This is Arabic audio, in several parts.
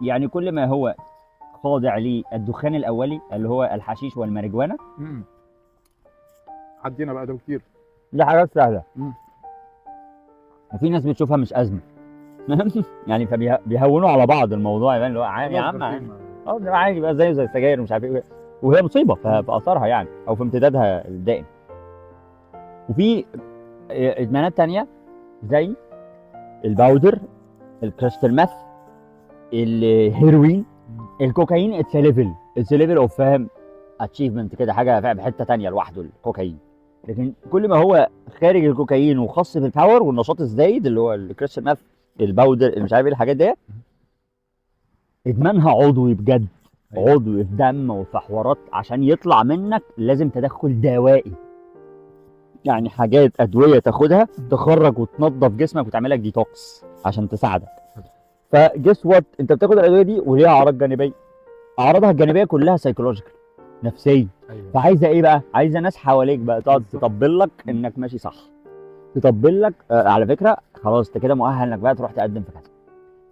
يعني كل ما هو خاضع للدخان الاولي اللي هو الحشيش والماريجوانا، امم عدينا بقى ده كتير. دي حاجات سهله. امم وفي ناس بتشوفها مش ازمه. يعني فبيهونوا على بعض الموضوع، يعني اللي هو عادي يا خلاص عم داخلين عادي. اه ده عادي بقى زيه زي السجاير ومش عارف ايه، وهي مصيبه في اثارها يعني او في امتدادها الدائم. وفي ادمانات تانية زي الباودر، الكريستال ميث، الهيروين، الكوكايين. اتس ليفل اوف فاهم اتشيفمنت كده، حاجه فاهم حته تانية لوحده الكوكايين. لكن كل ما هو خارج الكوكايين وخاص بالباور والنشاط الزايد اللي هو الكريستال ميث، الباودر، اللي مش عارف ايه الحاجات ديت، ادمانها عضوي بجد. أيوة. عضوي في دم وفي حوارات، عشان يطلع منك لازم تدخل دوائي. يعني حاجات ادويه تاخدها تخرج وتنظف جسمك وتعمل لك ديتوكس عشان تساعدك. فجس وات، انت بتاخد الادويه دي وليها اعراض جانبيه. اعراضها الجانبيه كلها سايكولوجيكال، نفسيه. ايوه فعايزه ايه بقى؟ عايزه ناس حواليك بقى تقعد بالظبط. تطبل لك انك ماشي صح. تطبل لك على فكره خلاص انت كده مؤهل انك بقى تروح تقدم في كذا.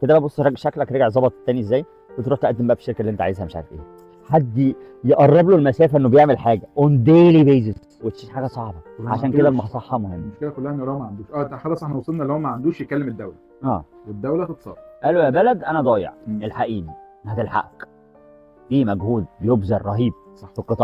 كده بقى بص شكلك رجع ظبط تاني ازاي، وتروح تقدم بقى في الشركه اللي انت عايزها مش عارف ايه. حد يقرب له المسافه انه بيعمل حاجه اون ديلي بيزس، وتش حاجه صعبه. وهو ما عشان كده عندوش. المصحه مهمه. المشكله كلها ان هو ما عندوش. خلاص احنا وصلنا اللي هو ما عندوش يكلم الدوله، اه والدوله تتصرف. قالوا يا بلد انا ضايع، مم. الحقيني. هتلحقك. في مجهود بيبذل رهيب صح. في القطاع